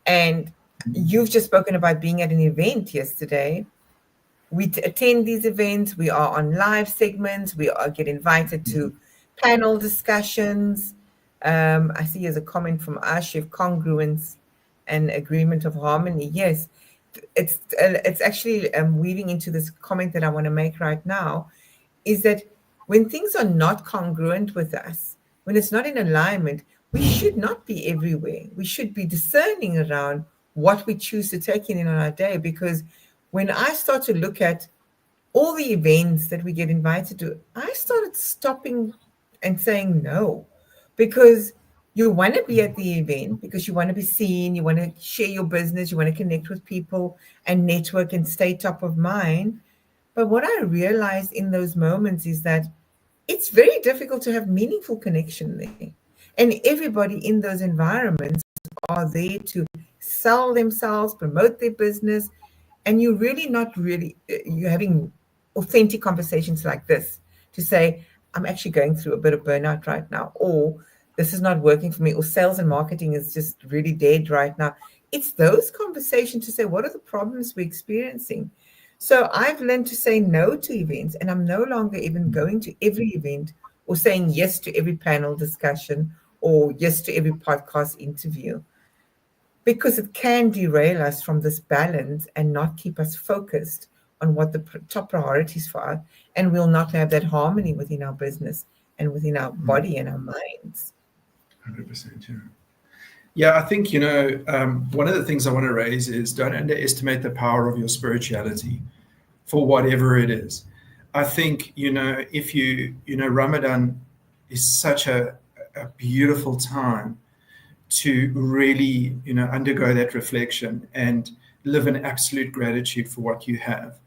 And you've just spoken about being at an event yesterday. We attend these events, we are on live segments, get invited to panel discussions. I see as a comment from Ashif, congruence and agreement of harmony. Yes, it's actually weaving into this comment that I want to make right now, is that when things are not congruent with us, when it's not in alignment, we should not be everywhere. We should be discerning around what we choose to take in on our day. Because when I start to look at all the events that we get invited to, I started stopping and saying no, because you want to be at the event because you want to be seen, you want to share your business, you want to connect with people and network and stay top of mind. But what I realized in those moments is that it's very difficult to have meaningful connection there. And everybody in those environments are there to sell themselves, promote their business, and you're having authentic conversations like this to say, I'm actually going through a bit of burnout right now, or this is not working for me, or sales and marketing is just really dead right now. It's those conversations to say, what are the problems we're experiencing? So I've learned to say no to events, and I'm no longer even going to every event or saying yes to every panel discussion or yes to every podcast interview, because it can derail us from this balance and not keep us focused on what the top priorities for us, and we'll not have that harmony within our business and within our body and our minds. 100%, yeah. Yeah, I think, one of the things I want to raise is don't underestimate the power of your spirituality for whatever it is. I think, if Ramadan is such a beautiful time to really, undergo that reflection and live in absolute gratitude for what you have.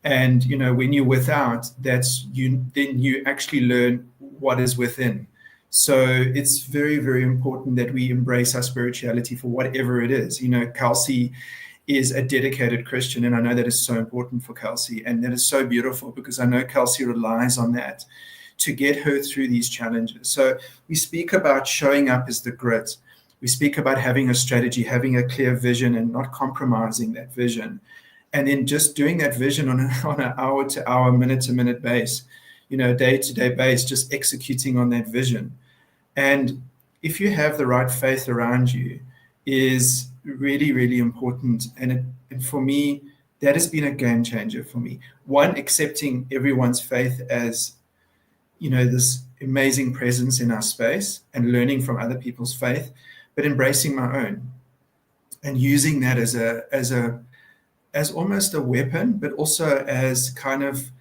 And, when you're without, then you actually learn what is within. So it's very, very important that we embrace our spirituality for whatever it is. Calsey is a dedicated Christian, and I know that is so important for Calsey, and that is so beautiful because I know Calsey relies on that to get her through these challenges. So we speak about showing up as the grit. We speak about having a strategy, having a clear vision and not compromising that vision. And then just doing that vision on an hour-to-hour, minute-to-minute base, day-to-day base, just executing on that vision. And if you have the right faith around you is really, really important. And for me, that has been a game changer for me. One, accepting everyone's faith as, this amazing presence in our space and learning from other people's faith, but embracing my own and using that as as almost a weapon, but also as kind of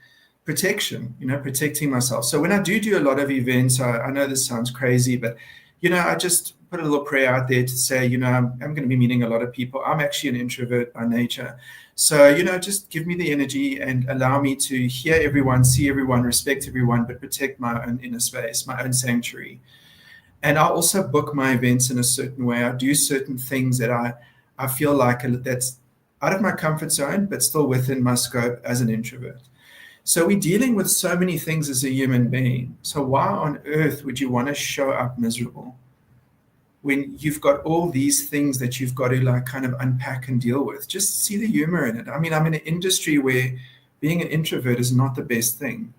protection, protecting myself. So when I do a lot of events, I know this sounds crazy, but, I just put a little prayer out there to say, I'm going to be meeting a lot of people. I'm actually an introvert by nature. So, just give me the energy and allow me to hear everyone, see everyone, respect everyone, but protect my own inner space, my own sanctuary. And I also book my events in a certain way. I do certain things that I feel like that's out of my comfort zone, but still within my scope as an introvert. So we're dealing with so many things as a human being. So why on earth would you want to show up miserable when you've got all these things that you've got to like kind of unpack and deal with? Just see the humor in it. I mean, I'm in an industry where being an introvert is not the best thing.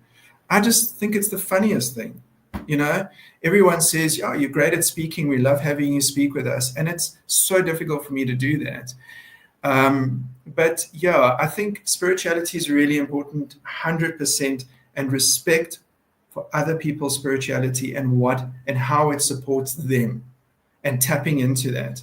I just think it's the funniest thing. Everyone says, "Oh, you're great at speaking. We love having you speak with us." And it's so difficult for me to do that. But yeah, I think spirituality is really important, 100%, and respect for other people's spirituality and how it supports them, and tapping into that.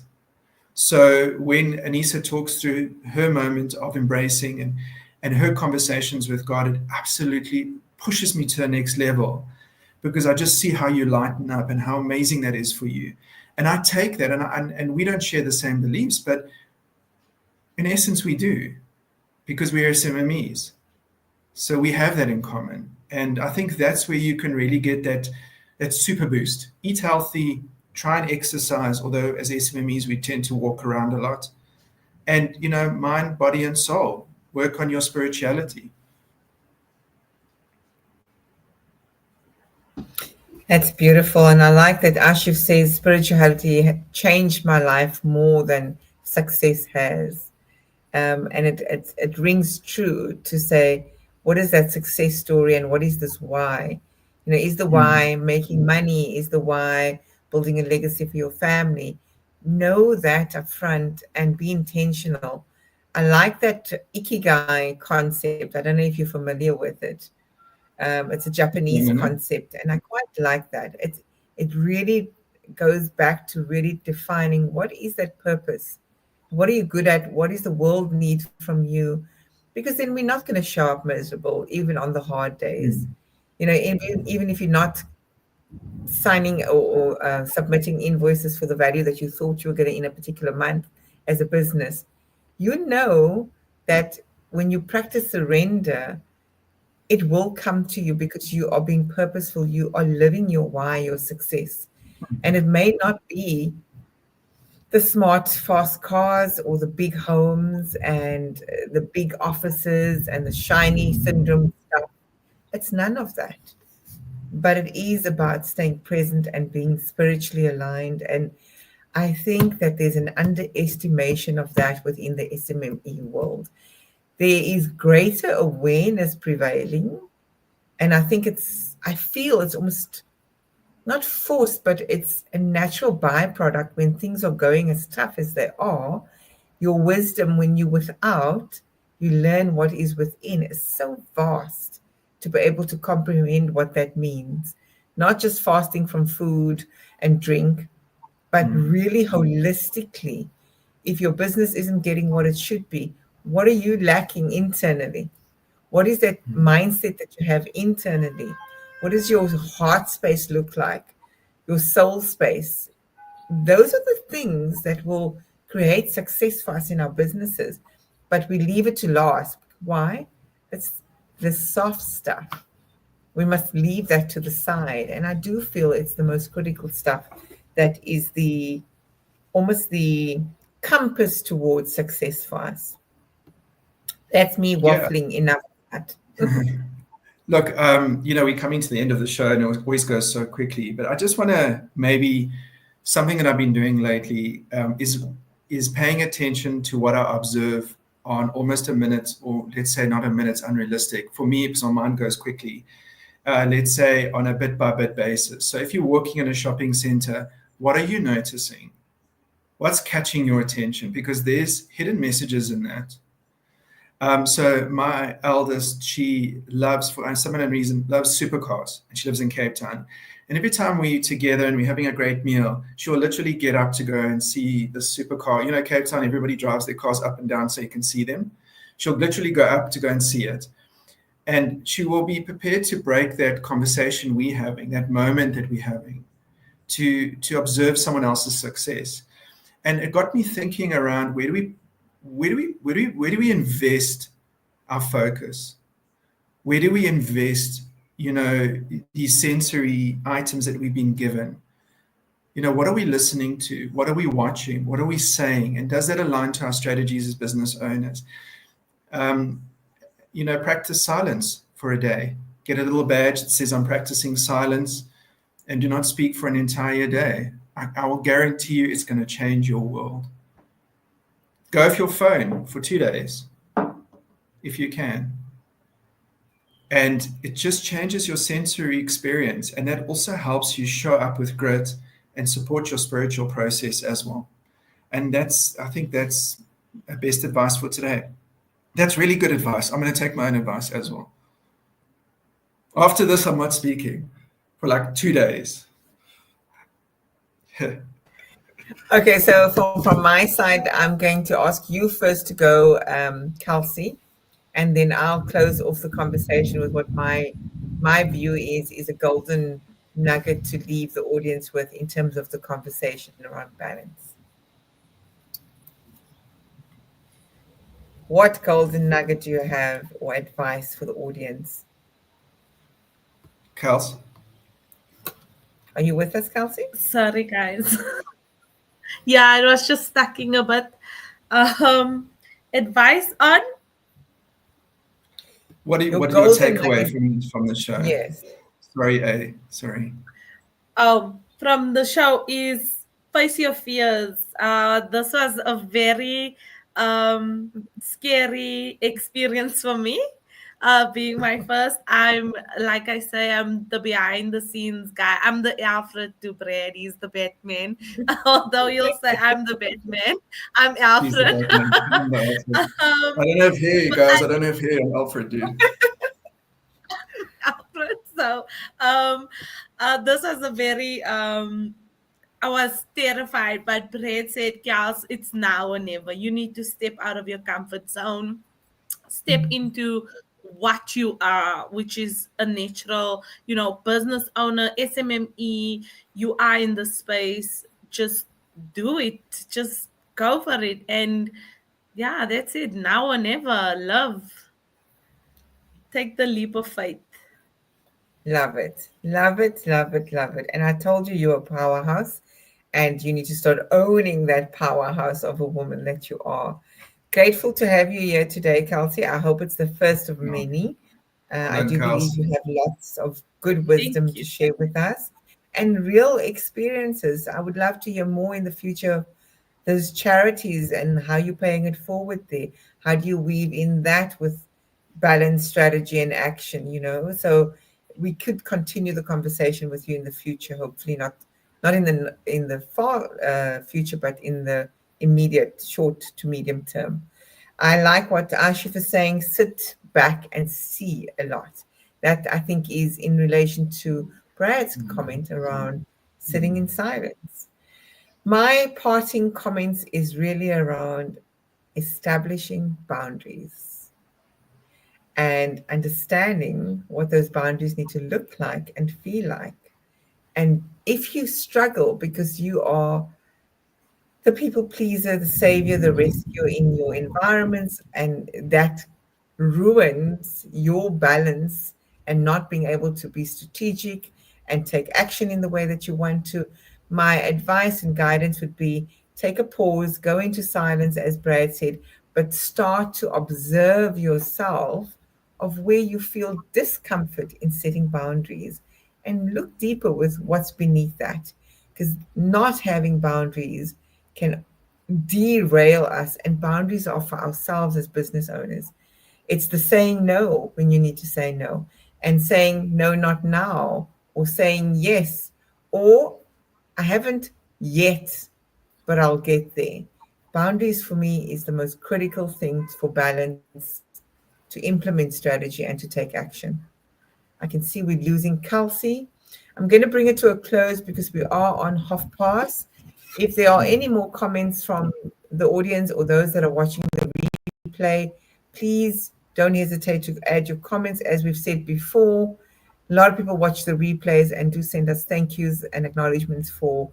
So when Anissa talks through her moment of embracing and her conversations with God, it absolutely pushes me to the next level, because I just see how you lighten up and how amazing that is for you. And I take that, and we don't share the same beliefs, but in essence, we do, because we are SMMEs. So we have that in common. And I think that's where you can really get that super boost. Eat healthy, try and exercise, although as SMMEs, we tend to walk around a lot. And, mind, body, and soul. Work on your spirituality. That's beautiful. And I like that Ashif says spirituality changed my life more than success has. And it rings true to say, what is that success story and what is this why? Is the why making money? Is the why building a legacy for your family? Know that up front and be intentional. I like that ikigai concept. I don't know if you're familiar with it. It's a Japanese concept, and I quite like that. It really goes back to really defining what is that purpose. What are you good at? What does the world need from you? Because then we're not going to show up miserable, even on the hard days. Even if you're not signing or submitting invoices for the value that you thought you were going to in a particular month as a business, that when you practice surrender, it will come to you because you are being purposeful. You are living your why, your success. And it may not be the smart, fast cars or the big homes and the big offices and the shiny syndrome stuff. It's none of that. But it is about staying present and being spiritually aligned. And I think that there's an underestimation of that within the SMME world. There is greater awareness prevailing. And I feel it's almost not forced, but it's a natural byproduct when things are going as tough as they are. Your wisdom, when you're without, you learn what is within, is so vast to be able to comprehend what that means. Not just fasting from food and drink, but really holistically. If your business isn't getting what it should be, what are you lacking internally? What is that mindset that you have internally? What does your heart space look like? Your soul space? Those are the things that will create success for us in our businesses, but we leave it to last. Why? It's the soft stuff. We must leave that to the side. And I do feel it's the most critical stuff that is almost the compass towards success for us. That's me waffling enough. Look, we're coming to the end of the show and it always goes so quickly, but I just want to maybe something that I've been doing lately is paying attention to what I observe on almost a minute, or let's say not a minute, it's unrealistic. For me, because my mind goes quickly, let's say on a bit by bit basis. So if you're walking in a shopping center, what are you noticing? What's catching your attention? Because there's hidden messages in that. So my eldest, she loves, for some unknown reason, loves supercars, and she lives in Cape Town. And every time we're together and we're having a great meal, she'll literally get up to go and see the supercar. Cape Town, everybody drives their cars up and down so you can see them. She'll literally go up to go and see it. And she will be prepared to break that conversation we're having, that moment that we're having, to observe someone else's success. And it got me thinking around where do we invest our focus? Where do we invest, these sensory items that we've been given? What are we listening to? What are we watching? What are we saying? And does that align to our strategies as business owners? Practice silence for a day. Get a little badge that says I'm practicing silence, and do not speak for an entire day. I will guarantee you it's going to change your world. Go off your phone for 2 days, if you can. And it just changes your sensory experience. And that also helps you show up with grit and support your spiritual process as well. And I think that's best advice for today. That's really good advice. I'm going to take my own advice as well. After this, I'm not speaking for like 2 days. Okay, so from my side, I'm going to ask you first to go, Calsey, and then I'll close off the conversation with what my view is a golden nugget to leave the audience with in terms of the conversation around balance. What golden nugget do you have or advice for the audience? Kels? Are you with us, Calsey? Sorry, guys. Yeah, I was just stacking a bit. Advice on? What are your takeaway from the show? Yes. Sorry. From the show is face your fears. This was a very scary experience for me. Being my first, I'm the behind the scenes guy. I'm the Alfred to Brad. He's the Batman. Although you'll say I'm the Batman, I'm Alfred. I'm the Alfred. I don't have hair, you guys. I don't have hair. I'm Alfred, dude. Alfred. So this was a very I was terrified, but Brad said, Kels, it's now or never. You need to step out of your comfort zone, step into what you are, which is a natural, business owner, SMME. You are in the space. Just do it. Just go for it. And yeah, that's it. Now or never. Love. Take the leap of faith. Love it. Love it. Love it. Love it. And I told you you're a powerhouse, and you need to start owning that powerhouse of a woman that you are. Grateful to have you here today, Calsey. I hope it's the first of many. I do believe you have lots of good wisdom to share with us and real experiences. I would love to hear more in the future, those charities and how you're paying it forward there. How do you weave in that with balance, strategy, and action, So we could continue the conversation with you in the future, hopefully not in the far future, but in the immediate short to medium term. I like what Ashif is saying, sit back and see a lot. That I think is in relation to Brad's comment around sitting in silence. My parting comments is really around establishing boundaries and understanding what those boundaries need to look like and feel like. And if you struggle because you are the people pleaser, the savior, the rescuer in your environments, and that ruins your balance and not being able to be strategic and take action in the way that you want to, my advice and guidance would be take a pause, go into silence, as Brad said, but start to observe yourself of where you feel discomfort in setting boundaries and look deeper with what's beneath that. Because not having boundaries can derail us, and boundaries are for ourselves as business owners. It's the saying no when you need to say no, and saying no, not now, or saying yes, or I haven't yet, but I'll get there. Boundaries for me is the most critical thing for balance, to implement strategy and to take action. I can see we're losing Calsey. I'm going to bring it to a close because we are on half past. If there are any more comments from the audience or those that are watching the replay, Please don't hesitate to add your comments. As we've said before, a lot of people watch the replays and do send us thank yous and acknowledgements for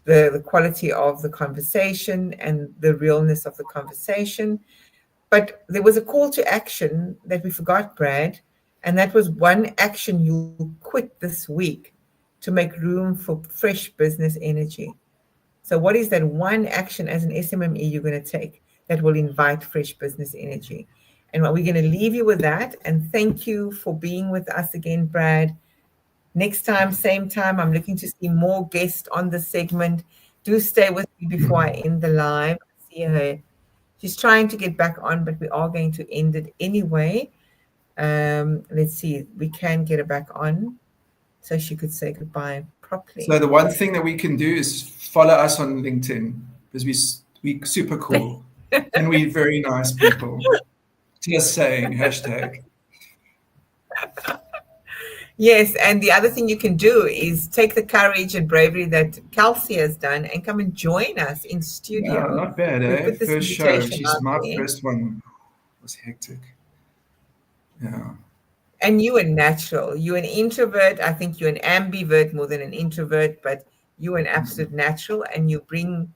the quality of the conversation and the realness of the conversation. But there was a call to action that we forgot, Brad, and that was one action you quit this week to make room for fresh business energy. So what is that one action as an SMME you're going to take that will invite fresh business energy? And we're going to leave you with that. And thank you for being with us again, Brad. Next time, same time, I'm looking to see more guests on the segment. Do stay with me before I end the live. See her. She's trying to get back on, but we are going to end it anyway. Let's see. We can get her back on so she could say goodbye properly. So the one thing that we can do is follow us on LinkedIn because we super cool and we very nice people. Just saying, hashtag. Yes, and the other thing you can do is take the courage and bravery that Calsey has done and come and join us in studio. No, not bad, We eh? put this First show. invitation She's out my there. first one. It was hectic. Yeah. And you are natural. You're an introvert. I think you're an ambivert more than an introvert, but you're an absolute natural, and you bring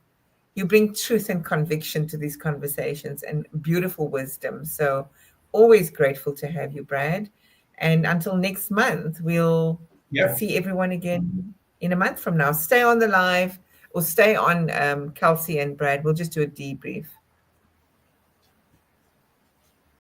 truth and conviction to these conversations and beautiful wisdom. So always grateful to have you, Brad. And until next month, we'll see everyone again in a month from now. Stay on the live or stay on Calsey and Brad. We'll just do a debrief.